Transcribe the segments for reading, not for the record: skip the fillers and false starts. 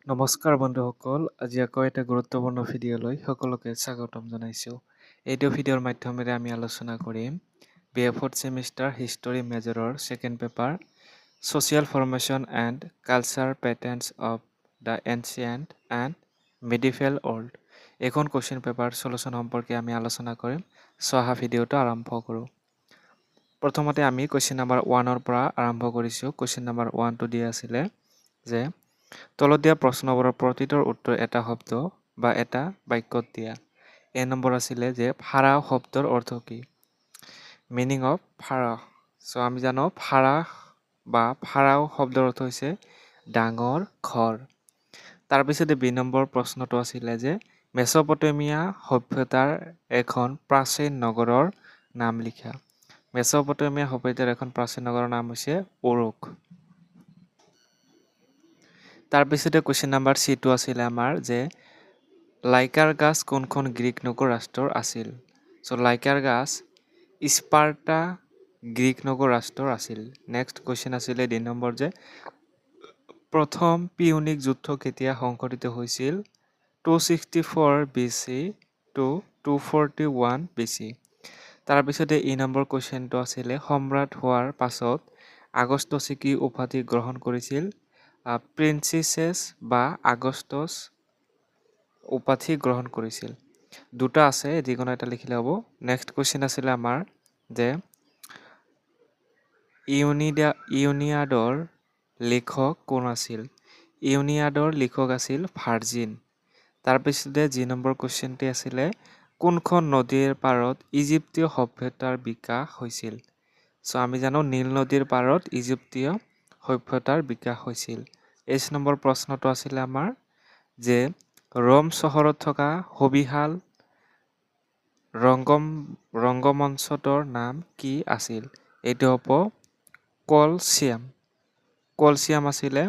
নমস্কাৰ বন্ধুসকল, আজি আকৌ এটা গুৰুত্বপূৰ্ণ ভিডিঅ'লৈ সকলোকে স্বাগতম জনাইছোঁ। এইটো ভিডিঅ'ৰ মাধ্যমেৰে আমি আলোচনা কৰিম BA 4th চেমিষ্টাৰ হিষ্টৰী মেজৰৰ second paper social formation and culture patterns of the ancient and medieval world. এইখন কুৱেশ্যন পেপাৰ চলুচন সম্পৰ্কে আমি আলোচনা কৰিম। অহা ভিডিঅ'টো আৰম্ভ কৰোঁ। প্ৰথমতে আমি কুৱেশ্যন নম্বৰ 1ৰ পৰা আৰম্ভ কৰিছোঁ। কুৱেশ্যন নম্বৰ 1টো দিয়া আছিলে যে তলত দিয়া প্ৰশ্নবোৰৰ প্ৰতিটোৰ উত্তৰ এটা শব্দ বা এটা বাক্যত দিয়া। এ নম্বৰ আছিলে যে ফাৰাহ শব্দৰ অৰ্থ কি? Meaning of Farah. চ' আমি জানো ফাৰাহ বা ফাৰাহ শব্দৰ অৰ্থ হৈছে ডাঙৰ ঘৰ। তাৰপিছতে বি নম্বৰ প্ৰশ্নটো আছিলে যে মেচ'পটেমিয়া সভ্যতাৰ এখন প্ৰাচীন নগৰৰ নাম লিখা। মেচ'পটেমিয়া সভ্যতাৰ এখন প্ৰাচীন নগৰৰ নাম হৈছে উৰুক। তাৰপিছতে কুৱেশ্যন নম্বৰ চিটো আছিলে আমাৰ যে লাইকাৰগাছ কোনখন গ্ৰীক নগৰ ৰাষ্ট্ৰৰ আছিল? চ' লাইকাৰগাছ স্পাৰ্টা গ্ৰীক নগৰ ৰাষ্ট্ৰৰ আছিল। নেক্সট কুৱেশ্যন আছিলে 2 নম্বৰ যে প্ৰথম পিউনিক যুদ্ধ কেতিয়া সংঘটিত হৈছিল? 264 BC to 241 BC। তাৰপিছতে ই নম্বৰ কুৱেশ্যনটো আছিলে সম্ৰাট হোৱাৰ পাছত আগষ্টছে কি উপাধি গ্ৰহণ কৰিছিল? প্ৰিন্সিছেছ বা আগষ্টছ উপাধি গ্ৰহণ কৰিছিল। দুটা আছে, যিকোনো এটা লিখিলে হ'ব। নেক্সট কুৱেশ্যন আছিলে আমাৰ যে ইউনিয়াডৰ লিখক কোন আছিল? ইউনিয়াডৰ লিখক আছিল ভাৰ্জিন। তাৰপিছতে যি নম্বৰ কুৱেশ্যনটি আছিলে কোনখন নদীৰ পাৰত ইজিপ্তীয় সভ্যতাৰ বিকাশ হৈছিল? চ' আমি জানো নীল নদীৰ পাৰত ইজিপ্তীয় সভ্যতাৰ বিকাশ হৈছিল। এইচ নম্বৰ প্ৰশ্নটো আছিলে আমাৰ যে ৰোম চহৰত থকা সুবিশাল ৰংগমঞ্চটোৰ নাম কি আছিল? এইটো হ'ব কলচিয়াম। কলচিয়াম আছিলে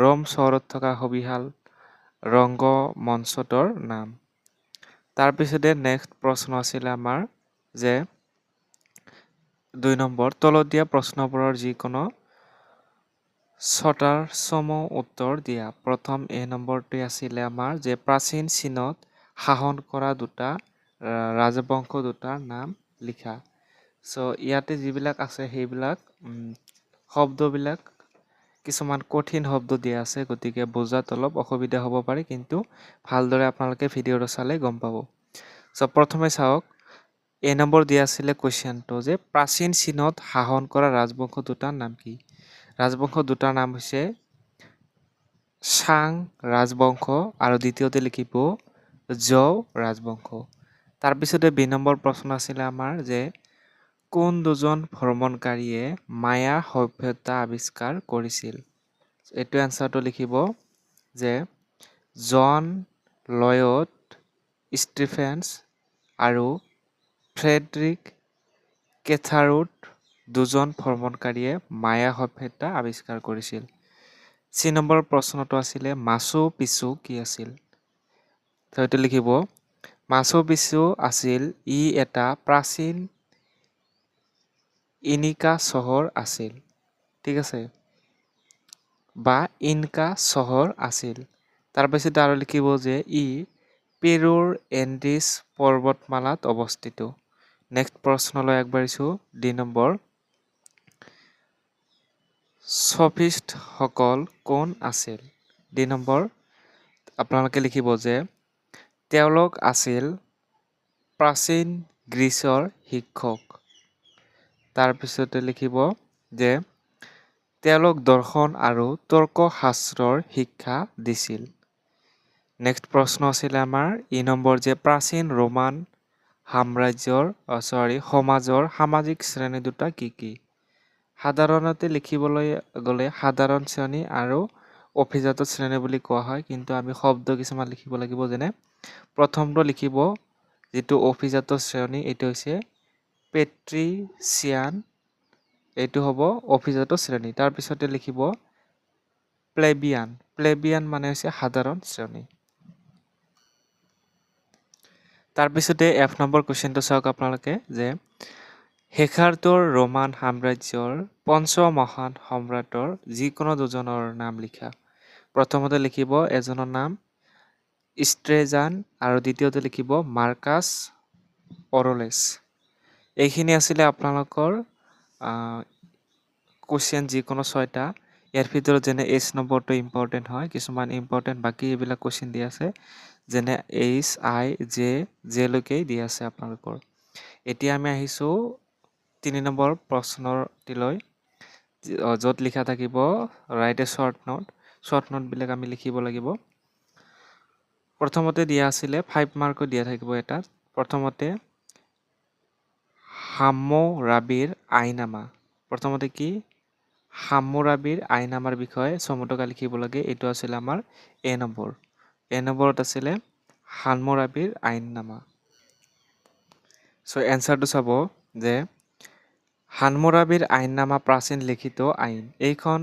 ৰোম চহৰত থকা সুবিশাল ৰংগমঞ্চটোৰ নাম। তাৰপিছতে নেক্সট প্ৰশ্ন আছিলে আমাৰ যে 2 নম্বৰ তলত দিয়া প্ৰশ্নবোৰৰ যিকোনো 6টাৰ চমু উত্তৰ দিয়া। প্ৰথম এ নম্বৰটোৱে আছিলে আমাৰ যে প্ৰাচীন চীনত শাসন কৰা দুটা ৰাজবংশ দুটাৰ নাম লিখা। চ' ইয়াতে যিবিলাক আছে সেইবিলাক শব্দবিলাক কিছুমান কঠিন শব্দ দিয়া আছে, গতিকে বুজাত অলপ অসুবিধা হ'ব পাৰে, কিন্তু ভালদৰে আপোনালোকে ভিডিঅ'টো চালে গম পাব। চ' প্ৰথমে চাওক, এ নম্বৰ দিয়া আছিলে কুৱেশ্যনটো যে প্ৰাচীন চীনত শাসন কৰা ৰাজবংশ দুটাৰ নাম কি? ৰাজবংশ দুটাৰ নাম হৈছে চাং ৰাজবংশ আৰু দ্বিতীয়তে লিখিব জৌ ৰাজবংশ। তাৰপিছতে বি নম্বৰ প্ৰশ্ন আছিলে আমাৰ যে কোন দুজন ভ্ৰমণকাৰীয়ে মায়া সভ্যতা আৱিষ্কাৰ কৰিছিল? এইটো এনচাৰটো লিখিব যে জন লয়ড ষ্টিফেন্স আৰু ফ্ৰেডৰিক কেথাৰুড দুজন ভ্ৰমণকাৰীয়ে মায়া সভ্যতা আৱিষ্কাৰ কৰিছিল। চি নম্বৰ প্ৰশ্নটো আছিলে মাচু পিচু কি আছিল? সেইটো লিখিব মাচু পিচু আছিল এটা প্ৰাচীন ইনিকা চহৰ আছিল। ঠিক আছে, বা ইনকা চহৰ আছিল। তাৰপিছত আৰু লিখিব যে পেৰুৰ এণ্ডিছ পৰ্বতমালাত অৱস্থিত। নেক্সট প্ৰশ্নলৈ আগবাঢ়িছোঁ। 2 নম্বৰ সফিষ্টসকল কোন আছিল? 2 নম্বৰ আপোনালোকে লিখিব যে তেওঁলোক আছিল প্ৰাচীন গ্ৰীচৰ শিক্ষক। তাৰপিছতে লিখিব যে তেওঁলোক দৰ্শন আৰু তৰ্কশাস্ত্ৰৰ শিক্ষা দিছিল। নেক্সট প্ৰশ্ন আছিলে আমাৰ ই নম্বৰ যে প্ৰাচীন ৰোমান সমাজৰ সামাজিক শ্ৰেণী দুটা কি কি? সাধাৰণতে লিখিবলৈ গ'লে সাধাৰণ শ্ৰেণী আৰু অভিজাত শ্ৰেণী বুলি কোৱা হয়, কিন্তু আমি শব্দ কিছুমান লিখিব লাগিব। যেনে প্ৰথমটো লিখিব যিটো অভিজাত শ্ৰেণী, এইটো হৈছে পেট্ৰিচিয়ান, এইটো হ'ব অভিজাত শ্ৰেণী। তাৰপিছতে লিখিব প্লেবিয়ান। প্লেবিয়ান মানে হৈছে সাধাৰণ শ্ৰেণী। তাৰপিছতে এফ নম্বৰ কুৱেশ্যনটো চাওক আপোনালোকে যে শেষাৰটোৰ ৰোমান সাম্ৰাজ্যৰ পঞ্চ মহান সম্ৰাটৰ যিকোনো দুজনৰ নাম লিখা। প্ৰথমতে লিখিব এজনৰ নাম ষ্ট্ৰেজান আৰু দ্বিতীয়তে লিখিব মাৰ্কাছ অৰলেছ। এইখিনি আছিলে আপোনালোকৰ কুৱেশ্যন যিকোনো 6টা। ইয়াৰ ভিতৰত যেনে এইচ নম্বৰটো ইম্পৰ্টেণ্ট হয়, কিছুমান ইম্পৰ্টেণ্ট বাকী এইবিলাক কুৱেশ্যন দি আছে, যেনে এইচ আই জেলৈকে দি আছে আপোনালোকৰ। এতিয়া আমি আহিছোঁ 3 নম্বৰ প্ৰশ্নটিলৈ, য'ত লিখা থাকিব write a short note. Short নোটবিলাক আমি লিখিব লাগিব। প্ৰথমতে দিয়া আছিলে 5 মাৰ্কত দিয়া থাকিব এটাত। প্ৰথমতে হাম্মুৰাবিৰ আইনামা। প্ৰথমতে কি? হাম্মুৰাবিৰ আইনামাৰ বিষয়ে চমুটকা লিখিব লাগে। এইটো আছিলে আমাৰ এ নম্বৰ। এ নম্বৰত আছিলে হাম্মুৰাবিৰ আইননামা। চ' এনচাৰটো চাব যে হাম্মুৰাবিৰ আইননামা প্ৰাচীন লিখিত আইন। এইখন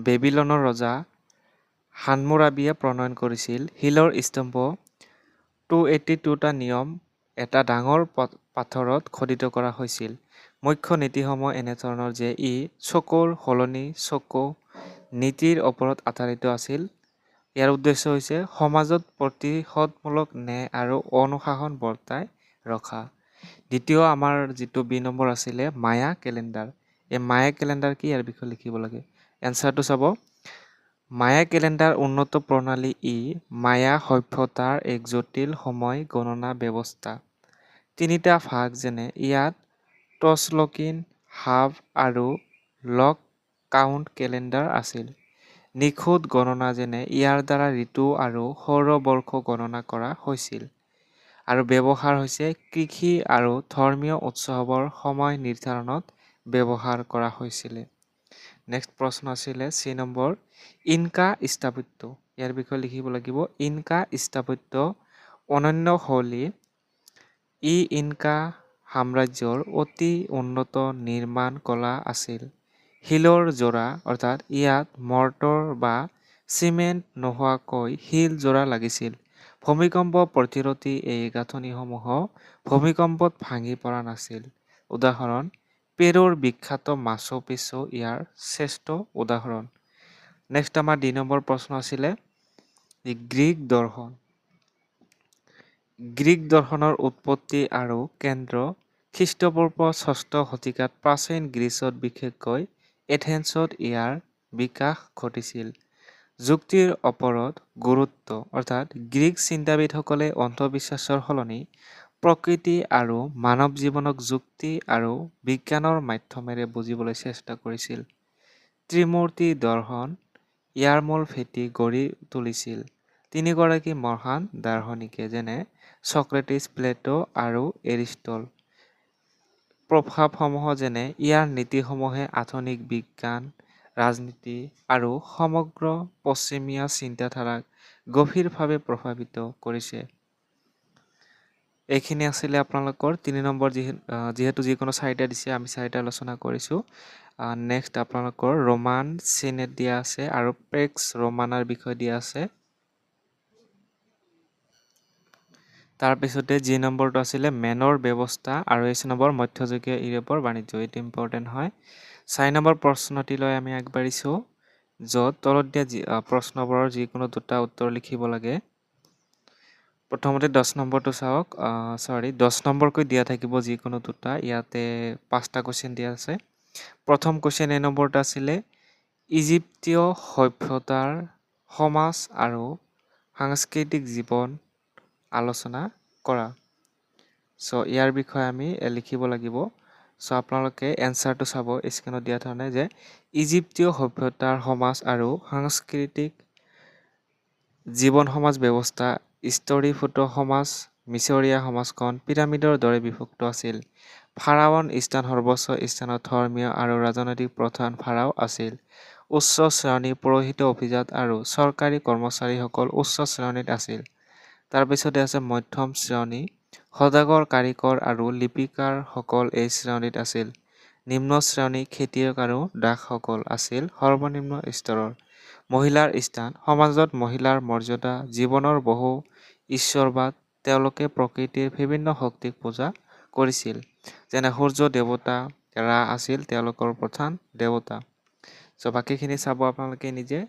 বেবিলনৰ ৰজা হাম্মুৰাবিয়ে প্ৰণয়ন কৰিছিল। শিলৰ স্তম্ভ 282টা নিয়ম এটা ডাঙৰ পাথৰত খোদিত কৰা হৈছিল। মুখ্য নীতিসমূহ এনেধৰণৰ যে ই চকুৰ সলনি চকু নীতিৰ ওপৰত আধাৰিত আছিল। ইয়াৰ উদ্দেশ্য হৈছে সমাজত প্ৰতিশোধমূলক ন্যায় আৰু অনুশাসন বৰ্তাই ৰখা। দ্বিতীয় আমাৰ যিটো বি নম্বৰ আছিলে মায়া কেলেণ্ডাৰ। এই মায়া কেলেণ্ডাৰ কি, ইয়াৰ বিষয়ে লিখিব লাগে। এনচাৰটো চাব, মায়া কেলেণ্ডাৰ উন্নত প্ৰণালী। ই মায়া সভ্যতাৰ এক জটিল সময় গণনা ব্যৱস্থা। 3টা ভাগ, যেনে ইয়াত টচলকিন, হাব আৰু লক কাউণ্ট কেলেণ্ডাৰ আছিল। নিখুঁত গণনা, যেনে ইয়াৰ দ্বাৰা ঋতু আৰু সৌৰবৰ্ষ গণনা কৰা হৈছিল। আৰু ব্যৱহাৰ হৈছে কৃষি আৰু ধৰ্মীয় উৎসৱৰ সময় নিৰ্ধাৰণত ব্যৱহাৰ কৰা হৈছিল। নেক্সট প্ৰশ্ন আছিলে চি নম্বৰ ইনকা স্থাপত্য। ইয়াৰ বিষয়ে লিখিব লাগিব। ইনকা স্থাপত্য অনন্য শৈলী। ই ইনকা সাম্ৰাজ্যৰ অতি উন্নত নিৰ্মাণ কলা আছিল। শিলৰ জোৰা, অৰ্থাৎ ইয়াত মৰ্টৰ বা চিমেণ্ট নোহোৱাকৈ শিল জোৰা লাগিছিল। ভূমিকম্প প্ৰতিৰোধী এই গাঁথনিসমূহ ভূমিকম্পত ভাঙি পৰা নাছিল। উদাহৰণ পেৰুৰ বিখ্যাত মাচু পিচু ইয়াৰ শ্ৰেষ্ঠ উদাহৰণ। নেক্সট আমাৰ 2 নম্বৰ প্ৰশ্ন আছিলে গ্ৰীক দৰ্শন। গ্ৰীক দৰ্শনৰ উৎপত্তি আৰু কেন্দ্ৰ খ্ৰীষ্টপূৰ্ব 6ষ্ঠ শতিকাত প্ৰাচীন গ্ৰীচত, বিশেষকৈ এথেন্সত ইয়াৰ বিকাশ ঘটিছিল। যুক্তিৰ ওপৰত গুৰুত্ব, অৰ্থাৎ গ্ৰীক চিন্তাবিদসকলে অন্ধবিশ্বাসৰ সলনি প্ৰকৃতি আৰু মানৱ জীৱনক যুক্তি আৰু বিজ্ঞানৰ মাধ্যমেৰে বুজিবলৈ চেষ্টা কৰিছিল। ত্ৰিমূৰ্তি দৰ্শন ইয়াৰ মূল ভেটি গঢ়ি তুলিছিল 3গৰাকী মহান দাৰ্শনিকে, যেনে ছক্ৰেটিছ, প্লেটো আৰু এৰিষ্টটল। প্ৰভাৱসমূহ, যেনে ইয়াৰ নীতিসমূহে আধুনিক বিজ্ঞান, ৰাজনীতি আৰু সমগ্ৰ পশ্চিমীয়া চিন্তাধাৰাক গভীৰভাৱে প্ৰভাৱিত কৰিছে। এইখিনি আছিলে আপোনালোকৰ 3 নম্বৰ। যিহেতু যিকোনো 4টা দিছে, আমি 4টা আলোচনা কৰিছোঁ। নেক্সট আপোনালোকৰ ৰোমান চিনেট দিয়া আছে আৰু পেক্স ৰোমানাৰ বিষয়ে দিয়া আছে। তাৰপিছতে যি নম্বৰটো আছিলে মেনৰ ব্যৱস্থা আৰু এইচ নম্বৰ মধ্যযুগীয় ইউৰোপৰ বাণিজ্য। এইটো ইম্পৰ্টেণ্ট হয়। 4 নম্বৰ প্ৰশ্নটিলৈ আমি আগবাঢ়িছোঁ, য'ত তলত দিয়া প্ৰশ্নবোৰৰ যিকোনো 2টা উত্তৰ লিখিব লাগে। প্ৰথমতে 10 নম্বৰটো চাওক। 10 নম্বৰকৈ দিয়া থাকিব যিকোনো 2টা। ইয়াতে 5টা কুৱেশ্যন দিয়া আছে। প্ৰথম কুৱেশ্যন এ নম্বৰটো আছিলে ইজিপ্তীয় সভ্যতাৰ সমাজ আৰু সাংস্কৃতিক জীৱন আলোচনা কৰা। চ' ইয়াৰ বিষয়ে আমি লিখিব লাগিব। চ' আপোনালোকে এনচাৰটো চাব স্ক্ৰীনত দিয়া ধৰণে, যে ইজিপ্তীয় সভ্যতাৰ সমাজ আৰু সাংস্কৃতিক জীৱন সমাজ ব্যৱস্থা স্তৰীভূত সমাজ। মিছৰীয়া সমাজখন পিৰামিডৰ দৰে বিভক্ত আছিল। ফাৰাৱন স্থান সৰ্বোচ্চ স্থানত ধৰ্মীয় আৰু ৰাজনৈতিক প্ৰধান ফাৰাও আছিল। উচ্চ শ্ৰেণী পুৰোহিত, অভিজাত আৰু চৰকাৰী কৰ্মচাৰীসকল উচ্চ শ্ৰেণীত আছিল। তাৰপিছতে আছে মধ্যম শ্ৰেণী। সদাগৰ, কাৰিকৰ আৰু লিপিকাৰসকল এই শ্ৰেণীত আছিল। নিম্ন শ্ৰেণী খেতিয়ক আৰু দাসসকল আছিল সৰ্বনিম্ন স্তৰৰ। মহিলাৰ স্থান সমাজত মহিলাৰ মৰ্যাদা, জীৱনৰ বহু ঈশ্বৰবাদ। তেওঁলোকে প্ৰকৃতিৰ বিভিন্ন শক্তিক পূজা কৰিছিল, যেনে সূৰ্য দেৱতা ৰা আছিল তেওঁলোকৰ প্ৰধান দেৱতা। চ' বাকীখিনি চাব আপোনালোকে নিজে।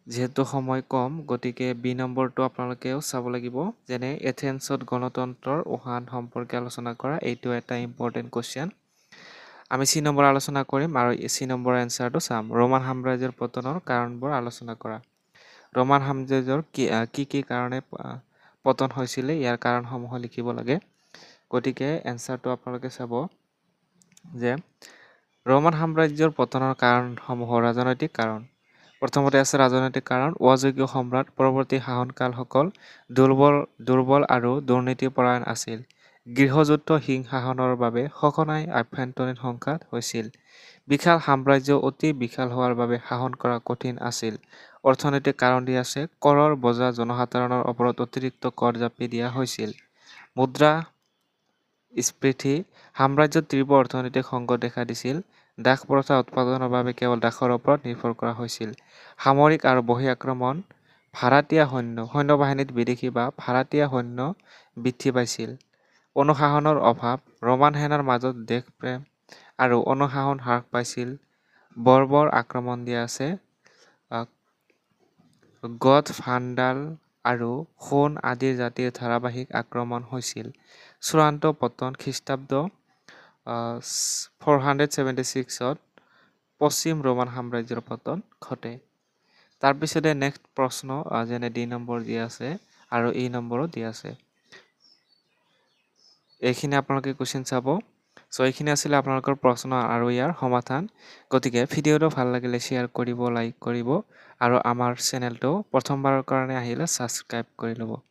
যিহেতু সময় কম গতিকে বি নম্বৰটো আপোনালোকেও চাব লাগিব যেনে এথেন্সত গণতন্ত্ৰৰ উহান সম্পৰ্কে আলোচনা কৰা এইটো এটা ইম্পৰ্টেণ্ট কুৱেশ্যন আমি চি নম্বৰ আলোচনা কৰিম আৰু চি নম্বৰ এনচাৰটো চাম ৰোমান সাম্ৰাজ্যৰ পতনৰ কাৰণবোৰ আলোচনা কৰা ৰোমান সাম্ৰাজ্যৰ কি কাৰণে পতন হৈছিলে ইয়াৰ কাৰণসমূহ লিখিব লাগে গতিকে এনচাৰটো আপোনালোকে চাব যে ৰোমান সাম্ৰাজ্যৰ পতনৰ কাৰণসমূহ ৰাজনৈতিক কাৰণ প্ৰথমতে আছে ৰাজনৈতিক কাৰণ অযোগ্য সম্ৰাট পৰৱৰ্তী শাসনকালসকল দুৰ্বল আৰু দুৰ্নীতিপৰায়ণ আছিল গৃহযুদ্ধ সিংহাসনৰ বাবে সঘনাই আভ্যন্তৰীণ সংঘাত হৈছিল বিশাল সাম্ৰাজ্য অতি বিশাল হোৱাৰ বাবে শাসন কৰা কঠিন আছিল অৰ্থনৈতিক কাৰণ দি আছে কৰৰ বজা জনসাধাৰণৰ ওপৰত অতিৰিক্ত কৰ জাপি দিয়া হৈছিল মুদ্ৰা স্ফীতি সাম্ৰাজ্যত তীব্ৰ অৰ্থনৈতিক সংকট দেখা দিছিল দাস প্ৰথা উৎপাদনৰ বাবে কেৱল দাসৰ ওপৰত নিৰ্ভৰ কৰা হৈছিল সামৰিক আৰু বহি আক্ৰমণ ভাড়াতীয়া সৈন্যবাহিনীত বিদেশী বা ভাড়াতীয়া সৈন্য বৃদ্ধি পাইছিল অনুশাসনৰ অভাৱ ৰোমান সেনাৰ মাজত দেশপ্ৰেম আৰু অনুশাসন হ্ৰাস পাইছিল বৰ্বৰ আক্ৰমণ দিয়া আছে গথ ভাণ্ডাল আৰু হুন আদিৰ জাতিৰ ধাৰাবাহিক আক্ৰমণ হৈছিল চূড়ান্ত পতন খ্ৰীষ্টাব্দ 476ত পশ্চিম ৰোমান সাম্ৰাজ্যৰ পতন ঘটে তাৰপিছতে নেক্সট প্ৰশ্ন যেনে ডি নম্বৰ দিয়া আছে আৰু ই নম্বৰো দিয়া আছে এইখিনি আপোনালোকে কুৱেশ্যন চাব চ' এইখিনি আছিলে আপোনালোকৰ প্ৰশ্ন আৰু ইয়াৰ সমাধান গতিকে ভিডিঅ'টো ভাল লাগিলে শ্বেয়াৰ কৰিব লাইক কৰিব আৰু আমাৰ চেনেলটো প্ৰথমবাৰৰ কাৰণে আহিলে ছাবস্ক্ৰাইব কৰি ল'ব